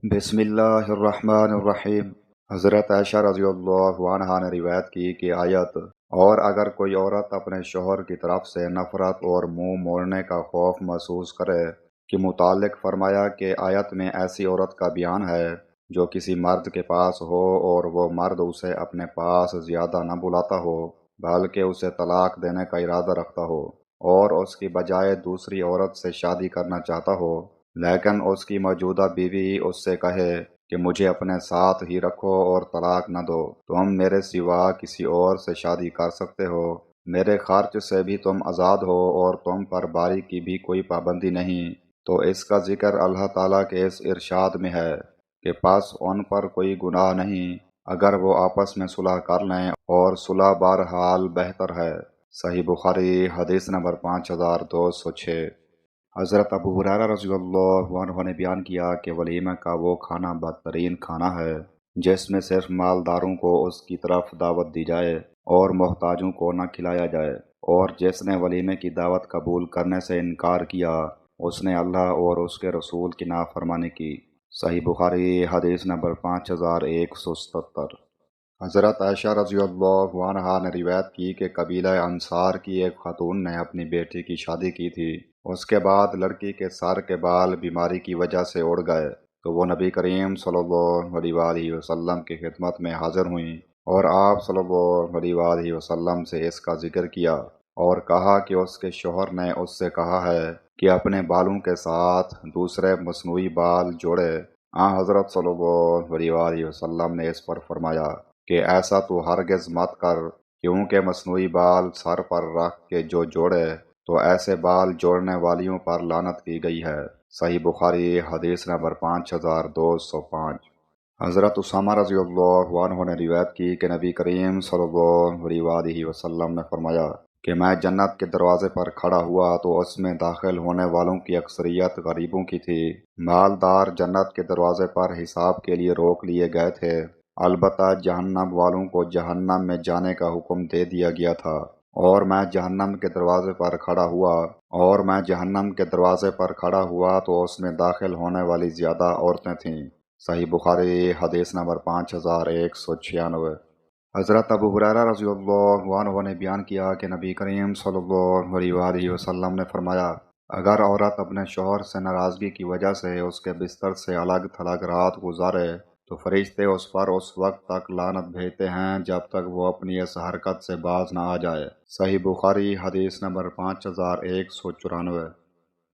بسم اللہ الرحمن الرحیم۔ حضرت عائشہ رضی اللہ عنہا نے روایت کی کہ آیت اور اگر کوئی عورت اپنے شوہر کی طرف سے نفرت اور منہ موڑنے کا خوف محسوس کرے کہ متعلق فرمایا کہ آیت میں ایسی عورت کا بیان ہے جو کسی مرد کے پاس ہو اور وہ مرد اسے اپنے پاس زیادہ نہ بلاتا ہو بلکہ اسے طلاق دینے کا ارادہ رکھتا ہو اور اس کی بجائے دوسری عورت سے شادی کرنا چاہتا ہو، لیکن اس کی موجودہ بیوی اس سے کہے کہ مجھے اپنے ساتھ ہی رکھو اور طلاق نہ دو، تم میرے سوا کسی اور سے شادی کر سکتے ہو، میرے خرچ سے بھی تم آزاد ہو اور تم پر باری کی بھی کوئی پابندی نہیں، تو اس کا ذکر اللہ تعالیٰ کے اس ارشاد میں ہے کہ پس ان پر کوئی گناہ نہیں اگر وہ آپس میں صلح کر لیں اور صلح بہرحال بہتر ہے۔ صحیح بخاری حدیث نمبر 5206۔ حضرت ابو ہریرہ رضی اللہ عنہ نے بیان کیا کہ ولیمہ کا وہ کھانا بدترین کھانا ہے جس میں صرف مالداروں کو اس کی طرف دعوت دی جائے اور محتاجوں کو نہ کھلایا جائے، اور جس نے ولیمے کی دعوت قبول کرنے سے انکار کیا اس نے اللہ اور اس کے رسول کی نافرمانی کی۔ صحیح بخاری حدیث نمبر 5177۔ حضرت عائشہ رضی اللہ عنہا نے روایت کی کہ قبیلہ انصار کی ایک خاتون نے اپنی بیٹی کی شادی کی تھی۔ اس کے بعد لڑکی کے سر کے بال بیماری کی وجہ سے اڑ گئے تو وہ نبی کریم صلی اللہ علیہ وآلہ وسلم کی خدمت میں حاضر ہوئیں اور آپ صلی اللہ علیہ وآلہ وسلم سے اس کا ذکر کیا اور کہا کہ اس کے شوہر نے اس سے کہا ہے کہ اپنے بالوں کے ساتھ دوسرے مصنوعی بال جوڑے۔ حضرت صلی اللہ علیہ وآلہ وسلم نے اس پر فرمایا کہ ایسا تو ہرگز مت کر، کیونکہ مصنوعی بال سر پر رکھ کے جو جوڑے تو ایسے بال جوڑنے والیوں پر لعنت کی گئی ہے۔ صحیح بخاری حدیث نمبر 5205۔ حضرت اسامہ رضی اللہ عنہ نے روایت کی کہ نبی کریم صلی اللہ علیہ وآلہ وسلم نے فرمایا کہ میں جنت کے دروازے پر کھڑا ہوا تو اس میں داخل ہونے والوں کی اکثریت غریبوں کی تھی۔ مالدار جنت کے دروازے پر حساب کے لیے روک لیے گئے تھے، البتہ جہنم والوں کو جہنم میں جانے کا حکم دے دیا گیا تھا، اور میں جہنم کے دروازے پر کھڑا ہوا تو اس میں داخل ہونے والی زیادہ عورتیں تھیں۔ صحیح بخاری حدیث نمبر 5196۔ حضرت ابو ہریرہ رضی اللہ عنہ نے بیان کیا کہ نبی کریم صلی اللہ علیہ وآلہ وسلم نے فرمایا، اگر عورت اپنے شوہر سے ناراضگی کی وجہ سے اس کے بستر سے الگ تھلگ رات گزارے تو فرشتے اس پر اس وقت تک لعنت بھیجتے ہیں جب تک وہ اپنی اس حرکت سے باز نہ آ جائے۔ صحیح بخاری حدیث نمبر 5194۔